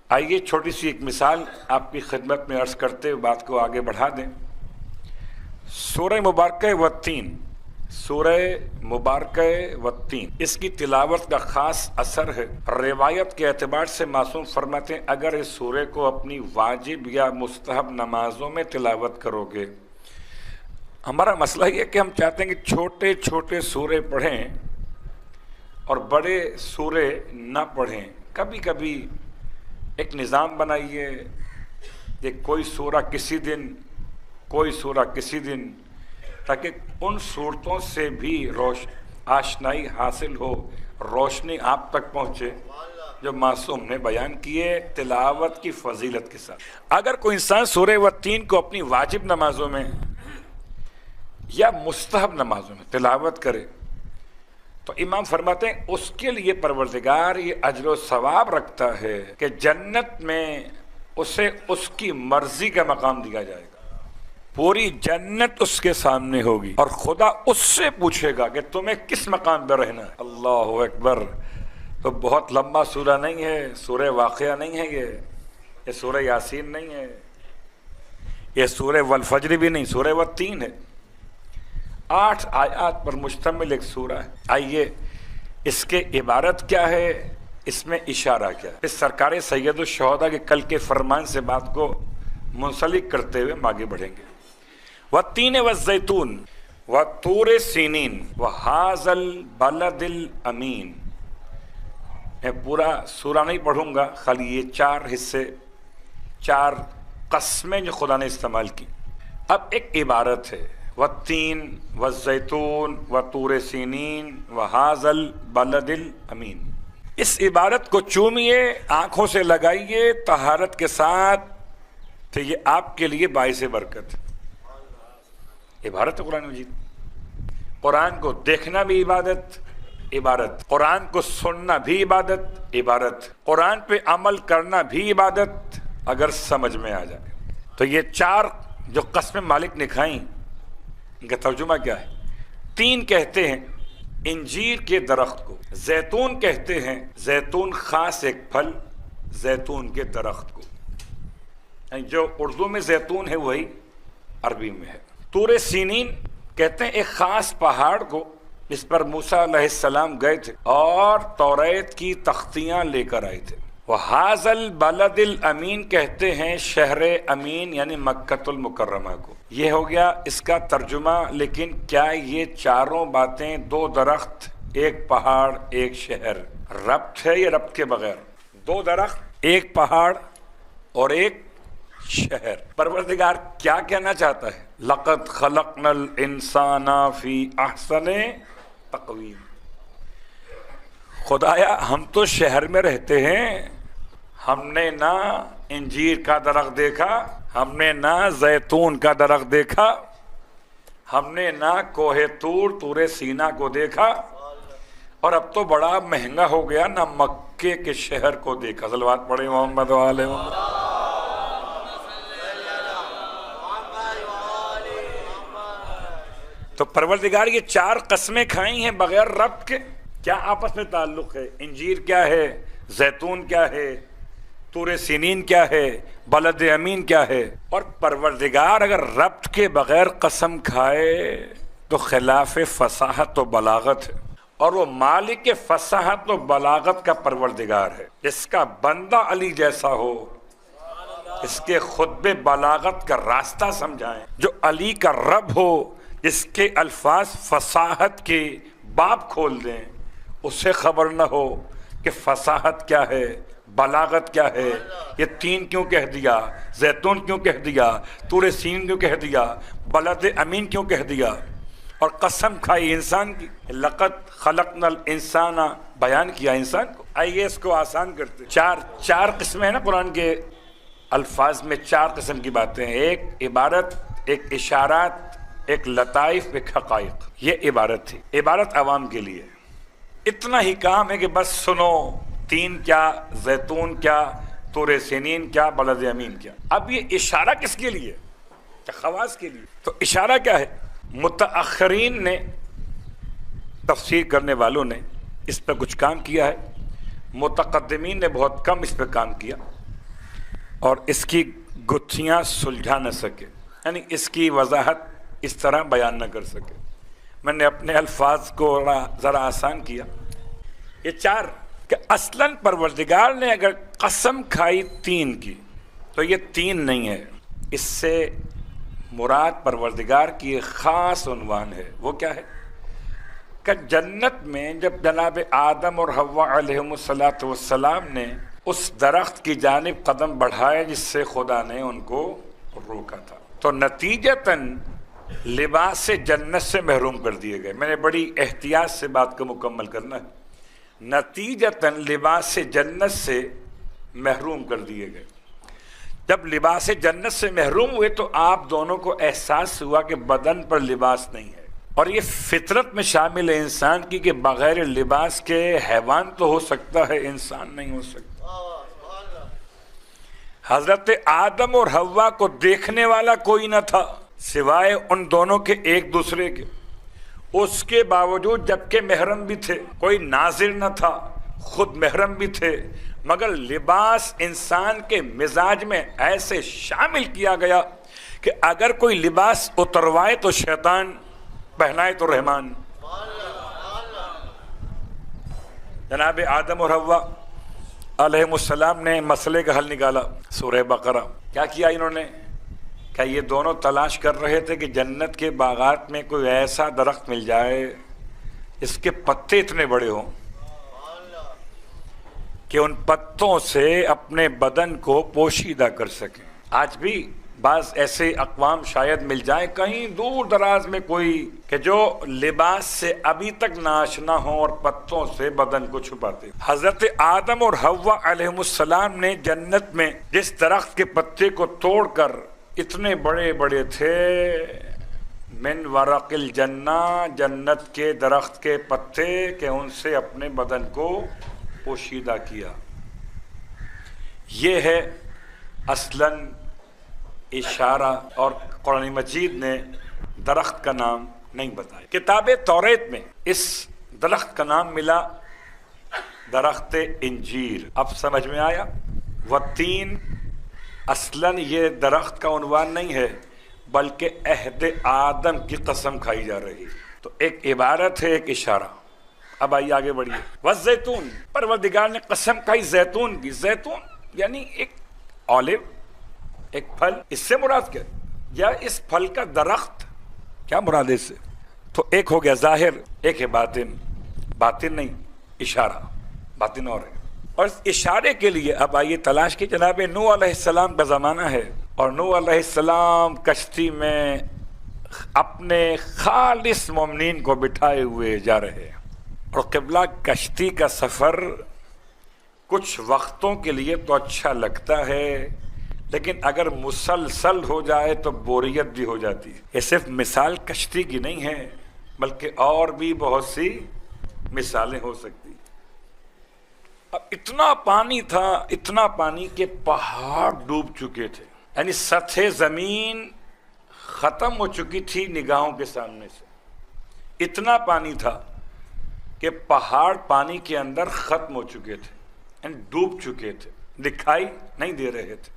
آئیے چھوٹی سی ایک مثال آپ کی خدمت میں عرض کرتے ہوئے بات کو آگے بڑھا دیں۔ سورہ مبارکہ والتین، سورہ مبارکہ والتین، اس کی تلاوت کا خاص اثر ہے۔ روایت کے اعتبار سے معصوم فرماتے ہیں اگر اس سورہ کو اپنی واجب یا مستحب نمازوں میں تلاوت کرو گے، ہمارا مسئلہ یہ ہے کہ ہم چاہتے ہیں کہ چھوٹے چھوٹے سورے پڑھیں اور بڑے سورے نہ پڑھیں۔ کبھی کبھی ایک نظام بنائیے کہ کوئی سورہ کسی دن، کوئی سورہ کسی دن، تاکہ ان صورتوں سے بھی آشنائی حاصل ہو، روشنی آپ تک پہنچے جو معصوم نے بیان کیے تلاوت کی فضیلت کے ساتھ۔ اگر کوئی انسان سورہ والتین کو اپنی واجب نمازوں میں یا مستحب نمازوں میں تلاوت کرے تو امام فرماتے ہیں اس کے لیے پروردگار یہ اجر و ثواب رکھتا ہے کہ جنت میں اسے اس کی مرضی کا مقام دیا جائے گا۔ پوری جنت اس کے سامنے ہوگی اور خدا اس سے پوچھے گا کہ تمہیں کس مقام پہ رہنا ہے۔ اللہ اکبر! تو بہت لمبا سورہ نہیں ہے، سورہ واقعہ نہیں ہے، یہ سورہ یاسین نہیں ہے، یہ سورہ والفجر بھی نہیں، سورہ والتین ہے۔ 8 آیات پر مشتمل ایک سورہ ہے۔ آئیے اس کے عبارت کیا ہے، اس میں اشارہ کیا ہے، اس سرکار سید الشہداء کے کل کے فرمان سے بات کو منسلک کرتے ہوئے ہم آگے بڑھیں گے۔ والتین والزیتون وطور سینین وہذا البلد الامین۔ میں پورا سورہ نہیں پڑھوں گا، خالی یہ 4 حصے، 4 قسمیں جو خدا نے استعمال کی۔ اب ایک عبارت ہے والتین والزیتون وطور سینین وہذا البلد الامین۔ اس عبارت کو چومیے، آنکھوں سے لگائیے طہارت کے ساتھ، تو یہ آپ کے لیے باعث برکت ہے۔ عبارت ہے قرآن مجید۔ قرآن کو دیکھنا بھی عبادت، عبادت، قرآن کو سننا بھی عبادت، عبادت، قرآن پہ عمل کرنا بھی عبادت اگر سمجھ میں آ جائے تو۔ یہ 4 جو قسمیں مالک نے کھائیں، ان کا ترجمہ کیا ہے؟ 3 کہتے ہیں انجیر کے درخت کو، زیتون کہتے ہیں زیتون خاص ایک پھل زیتون کے درخت کو، جو اردو میں زیتون ہے وہی عربی میں ہے۔ طور سینین کہتے ہیں ایک خاص پہاڑ کو جس پر موسیٰ علیہ السلام گئے تھے اور توریت کی تختیاں لے کر آئے تھے۔ وہذا البلد الامین کہتے ہیں شہر امین یعنی مکۃ المکرمہ کو۔ یہ ہو گیا اس کا ترجمہ۔ لیکن کیا یہ چاروں باتیں، 2 درخت، 1 پہاڑ، 1 شہر، ربط ہے یا ربط کے بغیر؟ 2 درخت، 1 پہاڑ اور 1 شہر۔ پروردگار کیا کہنا چاہتا ہے؟ لقد خلقنا الانسان فی احسن تقویم۔ خدایا ہم تو شہر میں رہتے ہیں، ہم نے نہ انجیر کا درخت دیکھا، ہم نے نہ زیتون کا درخت دیکھا، ہم نے نہ کوہ طور، طور سینا کو دیکھا، اور اب تو بڑا مہنگا ہو گیا نہ مکے کے شہر کو دیکھا۔ صلوات پڑھیں محمد و آل محمد۔ تو پروردگار یہ 4 قسمیں کھائی ہیں بغیر ربط کے، کیا آپس میں تعلق ہے؟ انجیر کیا ہے، زیتون کیا ہے، طور سینین کیا ہے، بلد امین کیا ہے؟ اور پروردگار اگر ربط کے بغیر قسم کھائے تو خلاف فصاحت و بلاغت ہے، اور وہ مالک فصاحت و بلاغت کا پروردگار ہے۔ جس کا بندہ علی جیسا ہو، اس کے خطبے بلاغت کا راستہ سمجھائیں، جو علی کا رب ہو، جس کے الفاظ فصاحت کے باب کھول دیں، اسے خبر نہ ہو کہ فصاحت کیا ہے، بلاغت کیا ہے، یہ 3 کیوں کہہ دیا، زیتون کیوں کہہ دیا، طور سین کیوں کہہ دیا، بلد امین کیوں کہہ دیا، اور قسم کھائی انسان کی۔ لقد خلقنا الانسان بیان کیا انسان کو۔ آئیے اس کو آسان کرتے ہیں۔ 4 قسمیں ہیں نا قرآن کے الفاظ میں، 4 قسم کی باتیں، ایک عبارت، ایک اشارات، ایک لطائف، ایک حقائق۔ یہ عبارت تھی، عبارت عوام کے لیے۔ اتنا ہی کام ہے کہ بس سنو، 3 کیا، زیتون کیا، طور سینین کیا، بلد امین کیا۔ اب یہ اشارہ کس کے لیے؟ خواص کے لیے۔ تو اشارہ کیا ہے؟ متاخرین نے، تفسیر کرنے والوں نے اس پہ کچھ کام کیا ہے، متقدمین نے بہت کم اس پہ کام کیا۔ اور اس کی گتھیاں سلجھا نہ سکے، یعنی اس کی وضاحت اس طرح بیان نہ کر سکے۔ میں نے اپنے الفاظ کو ذرا آسان کیا۔ یہ چار کہ اصلاً پروردگار نے اگر قسم کھائی تین کی تو یہ تین نہیں ہے، اس سے مراد پروردگار کی ایک خاص عنوان ہے۔ وہ کیا ہے کہ جنت میں جب جناب آدم اور حوا علیہم السلام نے اس درخت کی جانب قدم بڑھائے جس سے خدا نے ان کو روکا تھا، تو نتیجتاً لباس جنت سے محروم کر دیے گئے۔ میں نے بڑی احتیاط سے بات کو مکمل کرنا ہے۔ نتیجتاً لباس جنت سے محروم کر دیے گئے۔ جب لباس جنت سے محروم ہوئے تو آپ دونوں کو احساس ہوا کہ بدن پر لباس نہیں ہے، اور یہ فطرت میں شامل ہے انسان کی کہ بغیر لباس کے حیوان تو ہو سکتا ہے، انسان نہیں ہو سکتا۔ حضرت آدم اور حوا کو دیکھنے والا کوئی نہ تھا سوائے ان دونوں کے ایک دوسرے کے، اس کے باوجود جبکہ محرم بھی تھے، کوئی ناظر نہ تھا، خود محرم بھی تھے، مگر لباس انسان کے مزاج میں ایسے شامل کیا گیا کہ اگر کوئی لباس اتروائے تو شیطان، پہنائے تو رحمان۔ جناب آدم اور حوا علیہم السلام نے مسئلے کا حل نکالا۔ سورہ بقرہ کیا کیا انہوں نے کہ یہ دونوں تلاش کر رہے تھے کہ جنت کے باغات میں کوئی ایسا درخت مل جائے اس کے پتے اتنے بڑے ہوں کہ ان پتوں سے اپنے بدن کو پوشیدہ کر سکیں۔ آج بھی بعض ایسے اقوام شاید مل جائیں کہیں دور دراز میں کوئی کہ جو لباس سے ابھی تک ناآشنا ہوں اور پتوں سے بدن کو چھپاتے۔ حضرت آدم اور حوا علیہم السلام نے جنت میں جس درخت کے پتے کو توڑ کر اتنے بڑے بڑے تھے، من ورق الجنہ، جنت کے درخت کے پتے، کہ ان سے اپنے بدن کو پوشیدہ کیا۔ یہ ہے اصلاً اشارہ، اور قرآن مجید نے درخت کا نام نہیں بتایا۔ کتاب توریت میں اس درخت کا نام ملا درخت انجیر۔ اب سمجھ میں آیا؟ والتین اصلاً یہ درخت کا عنوان نہیں ہے بلکہ عہد آدم کی قسم کھائی جا رہی ہے، تو ایک عبارت ہے، ایک اشارہ۔ اب آئیے آگے بڑھیے۔ والزیتون، پروردگار نے قسم کھائی زیتون کی۔ زیتون یعنی ایک اولیو، ایک پھل، اس سے مراد کیا؟ یا اس پھل کا درخت، کیا مراد ہے اس سے؟ تو ایک ہو گیا ظاہر، ایک ہے باطن۔ باطن نہیں، اشارہ، باطن اور ہے۔ اور اس اشارے کے لیے اب آئیے تلاش کی۔ جناب نوح علیہ السلام کا زمانہ ہے، اور نوح علیہ السلام کشتی میں اپنے خالص مومنین کو بٹھائے ہوئے جا رہے ہیں، اور قبلہ کشتی کا سفر کچھ وقتوں کے لیے تو اچھا لگتا ہے، لیکن اگر مسلسل ہو جائے تو بوریت بھی ہو جاتی ہے۔ یہ صرف مثال کشتی کی نہیں ہے بلکہ اور بھی بہت سی مثالیں ہو سکتی۔ اب اتنا پانی تھا، اتنا پانی کہ پہاڑ ڈوب چکے تھے، یعنی سطح زمین ختم ہو چکی تھی نگاہوں کے سامنے سے۔ اتنا پانی تھا کہ پہاڑ پانی کے اندر ختم ہو چکے تھے، یعنی ڈوب چکے تھے، دکھائی نہیں دے رہے تھے۔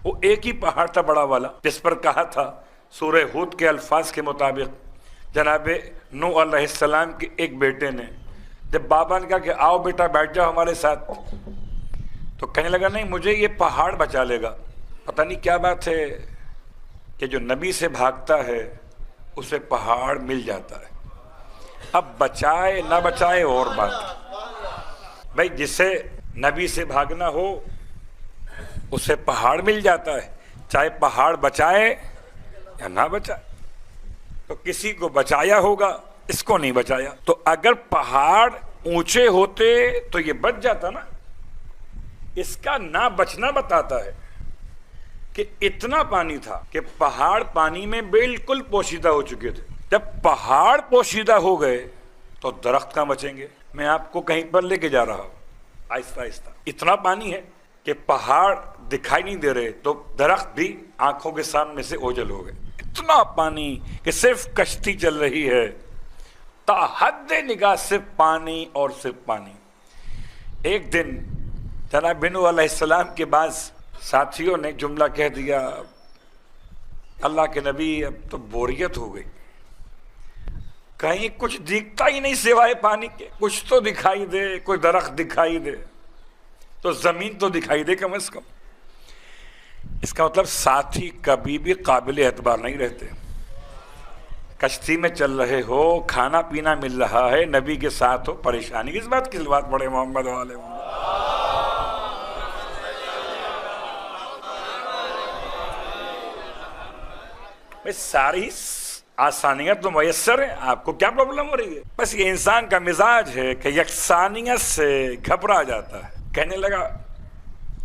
وہ ایک ہی پہاڑ تھا بڑا والا جس پر کہا تھا سورہ ہود کے الفاظ کے مطابق جناب نوح علیہ السلام کے ایک بیٹے نے جب بابا نے کہا کہ آؤ بیٹا بیٹھ جاؤ ہمارے ساتھ، تو کہنے لگا نہیں، مجھے یہ پہاڑ بچا لے گا۔ پتہ نہیں کیا بات ہے کہ جو نبی سے بھاگتا ہے اسے پہاڑ مل جاتا ہے۔ اب بچائے نہ بچائے اور بات ہے بھائی، جسے نبی سے بھاگنا ہو اسے پہاڑ مل جاتا ہے، چاہے پہاڑ بچائے یا نہ بچائے۔ تو کسی کو بچایا ہوگا، اس کو نہیں بچایا۔ تو اگر پہاڑ اونچے ہوتے تو یہ بچ جاتا نا۔ اس کا نہ بچنا بتاتا ہے کہ اتنا پانی تھا کہ پہاڑ پانی میں بالکل پوشیدہ ہو چکے تھے۔ جب پہاڑ پوشیدہ ہو گئے تو درخت کہاں بچیں گے؟ میں آپ کو کہیں پر لے کے جا رہا ہوں آہستہ آہستہ۔ اتنا پانی ہے کہ پہاڑ دکھائی نہیں دے رہے تو درخت بھی آنکھوں کے سامنے سے اوجھل ہو گئے۔ اتنا پانی کہ صرف کشتی چل رہی ہے، تا حد نگاہ صرف پانی اور صرف پانی۔ ایک دن جناب نوح علیہ السلام کے بعد ساتھیوں نے جملہ کہہ دیا، اللہ کے نبی اب تو بوریت ہو گئی، کہیں کچھ دکھتا ہی نہیں سوائے پانی کے، کچھ تو دکھائی دے، کوئی درخت دکھائی دے، تو زمین تو دکھائی دے کم از کم۔ اس کا مطلب ساتھی کبھی بھی قابل اعتبار نہیں رہتے۔ کشتی میں چل رہے ہو، کھانا پینا مل رہا ہے، نبی کے ساتھ ہو، پریشانی کس بات کی؟ بات پڑھے محمد والے ساری آسانیت تو میسر ہے، آپ کو کیا پرابلم ہو رہی ہے؟ بس یہ انسان کا مزاج ہے کہ یکسانیت سے گھبرا جاتا ہے۔ کہنے لگا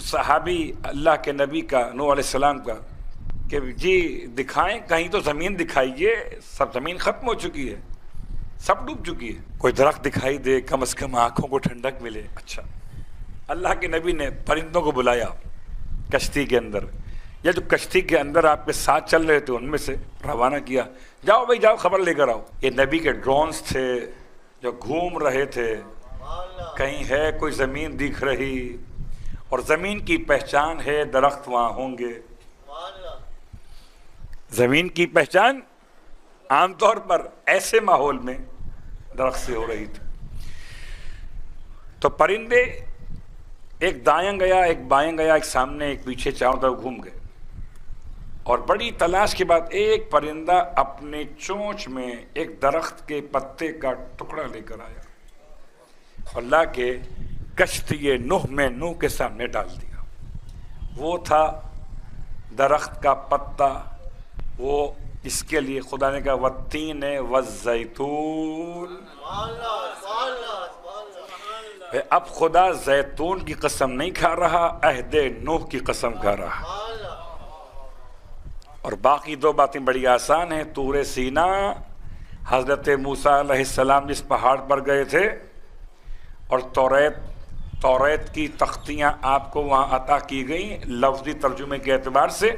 صحابی اللہ کے نبی کا، نوح علیہ السلام کا، کہ جی دکھائیں کہیں تو زمین دکھائیے، سب زمین ختم ہو چکی ہے، سب ڈوب چکی ہے، کوئی درخت دکھائی دے، کم از کم آنکھوں کو ٹھنڈک ملے۔ اچھا، اللہ کے نبی نے پرندوں کو بلایا کشتی کے اندر، یا جو کشتی کے اندر آپ کے ساتھ چل رہے تھے ان میں سے روانہ کیا، جاؤ بھائی جاؤ خبر لے کر آؤ۔ یہ نبی کے ڈرونز تھے جو گھوم رہے تھے، کہیں ہے کوئی زمین دکھ رہی، اور زمین کی پہچان ہے درخت وہاں ہوں گے۔ زمین کی پہچان عام طور پر ایسے ماحول میں درخت سے ہو رہی تھی۔ تو پرندے ایک دائیں گیا، ایک بائیں گیا، ایک سامنے ایک پیچھے، چاروں طرف گھوم گئے، اور بڑی تلاش کے بعد ایک پرندہ اپنے چونچ میں ایک درخت کے پتے کا ٹکڑا لے کر آیا اور لا کے کشتی نوح میں نوح کے سامنے ڈال دیا۔ وہ تھا درخت کا پتا، وہ اس کے لیے خدا نے کہا والتین والزیتون۔ اب خدا زیتون کی قسم نہیں کھا رہا، عہد نوح کی قسم کھا رہا۔ اور باقی دو باتیں بڑی آسان ہیں۔ طور سینا، حضرت موسیٰ علیہ السلام جس پہاڑ پر گئے تھے، اور توریت کی تختیاں آپ کو وہاں عطا کی گئیں لفظی ترجمے کے اعتبار سے،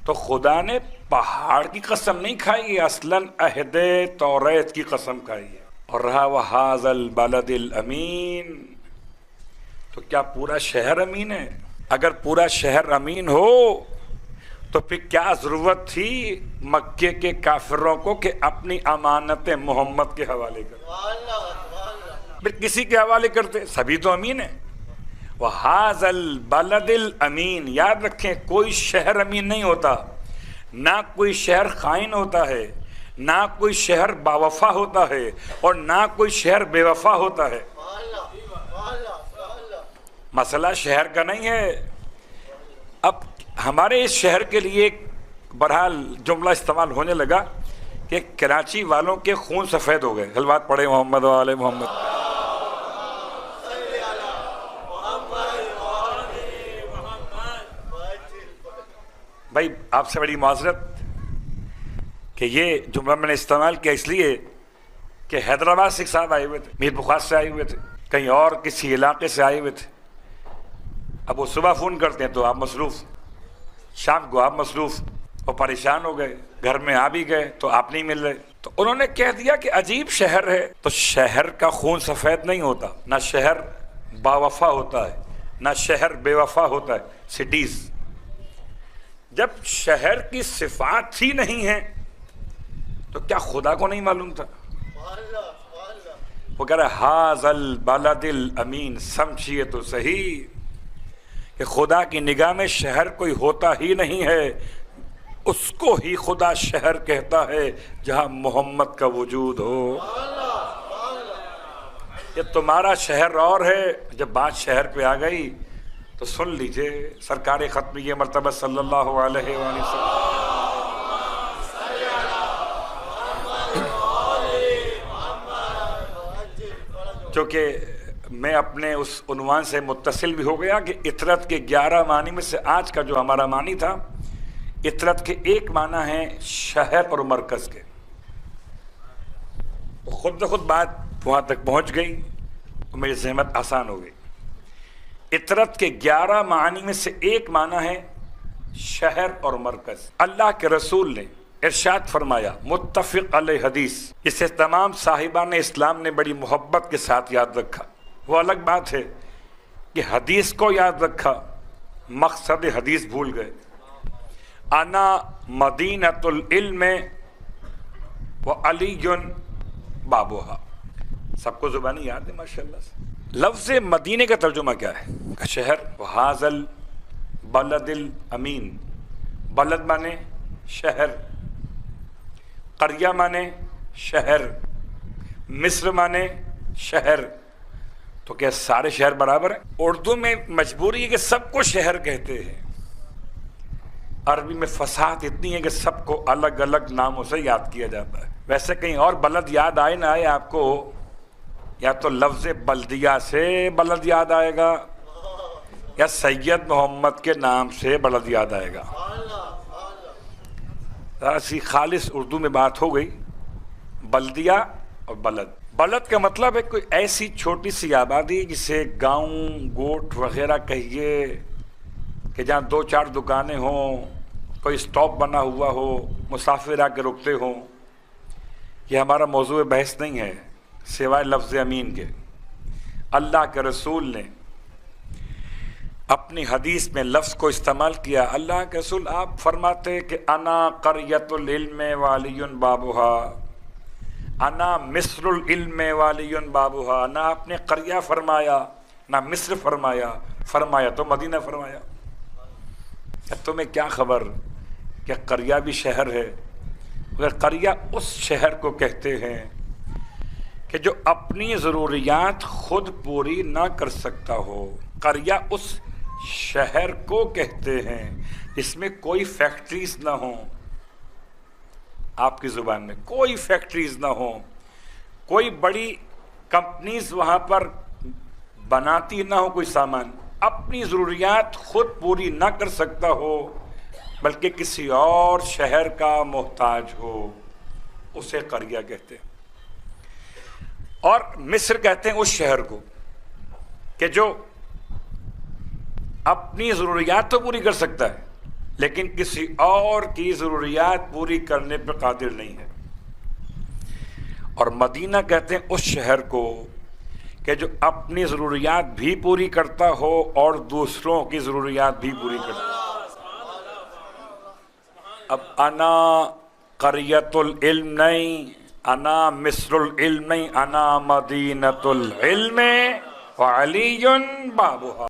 تو خدا نے پہاڑ کی قسم نہیں کھائی ہے، اصلاً عہد توریت کی قسم کھائی ہے۔ اور رہا وَهَذَا الْبَلَدِ الْأَمِينَ، تو کیا پورا شہر امین ہے؟ اگر پورا شہر امین ہو تو پھر کیا ضرورت تھی مکے کے کافروں کو کہ اپنی امانت محمد کے حوالے کر؟ پھر کسی کے حوالے کرتے؟ سبھی تو امین ہیں۔ وَهَذَا الْبَلَدِ الْأَمِينَ، یاد رکھیں کوئی شہر امین نہیں ہوتا، نہ کوئی شہر خائن ہوتا ہے، نہ کوئی شہر باوفا ہوتا ہے، اور نہ کوئی شہر بے وفا ہوتا ہے۔ مسئلہ شہر کا نہیں ہے۔ اب ہمارے اس شہر کے لیے ایک بہرحال جملہ استعمال ہونے لگا کہ کراچی والوں کے خون سفید ہو گئے۔ صلوات پڑھے محمد و آل محمد۔ بھائی آپ سے بڑی معذرت کہ یہ جملہ میں نے استعمال کیا اس لیے کہ حیدرآباد سے ایک صاحب آئے ہوئے تھے، میر بخار سے آئے ہوئے تھے، کہیں اور کسی علاقے سے آئے ہوئے تھے۔ اب وہ صبح فون کرتے ہیں تو آپ مصروف، شام کو آپ مصروف، وہ پریشان ہو گئے، گھر میں آ بھی گئے تو آپ نہیں مل رہے، تو انہوں نے کہہ دیا کہ عجیب شہر ہے۔ تو شہر کا خون سفید نہیں ہوتا، نہ شہر باوفا ہوتا ہے، نہ شہر بے وفا ہوتا ہے۔ سٹیز جب شہر کی صفات ہی نہیں ہیں تو کیا خدا کو نہیں معلوم تھا؟ وہ کہہ رہا ہے هَذَا الْبَلَدِ الْأَمِينَ، سمجھیے تو صحیح کہ خدا کی نگاہ میں شہر کوئی ہوتا ہی نہیں ہے، اس کو ہی خدا شہر کہتا ہے جہاں محمد کا وجود ہو۔ یہ تمہارا شہر اور ہے۔ جب بات شہر پہ آ گئی تو سن لیجئے سرکار ختمیہ مرتبہ صلی اللہ علیہ وآلہ وسلم، چونکہ میں اپنے اس عنوان سے متصل بھی ہو گیا کہ اطرت کے 11 معنی میں سے آج کا جو ہمارا معنی تھا، اطرت کے ایک معنی ہے شہر اور مرکز کے۔ خود بخود بات وہاں تک پہنچ گئی تو میری زحمت آسان ہو گئی۔ اطرت کے 11 معنی میں سے ایک معنی ہے شہر اور مرکز۔ اللہ کے رسول نے ارشاد فرمایا، متفق علیہ حدیث، اسے تمام صاحبان اسلام نے بڑی محبت کے ساتھ یاد رکھا۔ وہ الگ بات ہے کہ حدیث کو یاد رکھا، مقصد حدیث بھول گئے. انا مدینۃ العلم وعلی بابھا. سب کو زبانی یاد ہے ماشاءاللہ سے. لفظ مدینے کا ترجمہ کیا ہے؟ شہر. وہذا البلد الامین. بلد مانے شہر، قریہ مانے شہر، مصر مانے شہر. تو کیا سارے شہر برابر ہیں؟ اردو میں مجبوری ہے کہ سب کو شہر کہتے ہیں. عربی میں فصاحت اتنی ہے کہ سب کو الگ الگ ناموں سے یاد کیا جاتا ہے. ویسے کہیں اور بلد یاد آئے نہ آئے آپ کو، یا تو لفظ بلدیہ سے بلد یاد آئے گا یا سید محمد کے نام سے بلد یاد آئے گا. ذرا سی خالص اردو میں بات ہو گئی. بلدیہ اور بلد. بلد کا مطلب ہے کوئی ایسی چھوٹی سی آبادی جسے گاؤں گوٹھ وغیرہ کہیے، کہ جہاں 2-4 دکانیں ہوں، کوئی اسٹاپ بنا ہوا ہو، مسافر آ کے رکتے ہوں. یہ ہمارا موضوع بحث نہیں ہے سوائے لفظ امین کے. اللہ کے رسول نے اپنی حدیث میں لفظ کو استعمال کیا. اللہ کے رسول آپ فرماتے کہ انا قریۃ العلم وعلی بابھا، انا مصر العلم وعلی بابھا. نہ آپ نے قریہ فرمایا نہ مصر فرمایا، فرمایا تو مدینہ فرمایا. تمہیں کیا خبر کہ قریہ بھی شہر ہے؟ مگر قریہ اس شہر کو کہتے ہیں کہ جو اپنی ضروریات خود پوری نہ کر سکتا ہو. قریہ اس شہر کو کہتے ہیں جس میں کوئی فیکٹریز نہ ہوں. آپ کی زبان میں کوئی فیکٹریز نہ ہوں، کوئی بڑی کمپنیز وہاں پر بناتی نہ ہو کوئی سامان. اپنی ضروریات خود پوری نہ کر سکتا ہو بلکہ کسی اور شہر کا محتاج ہو، اسے قریہ کہتے ہیں. اور مصر کہتے ہیں اس شہر کو کہ جو اپنی ضروریات تو پوری کر سکتا ہے لیکن کسی اور کی ضروریات پوری کرنے پر قادر نہیں ہے. اور مدینہ کہتے ہیں اس شہر کو کہ جو اپنی ضروریات بھی پوری کرتا ہو اور دوسروں کی ضروریات بھی پوری کرتا ہو. اب انا قریۃ العلم نہیں، انا مصر العلم نہیں، انا مدینۃ العلم وعلی بابھا.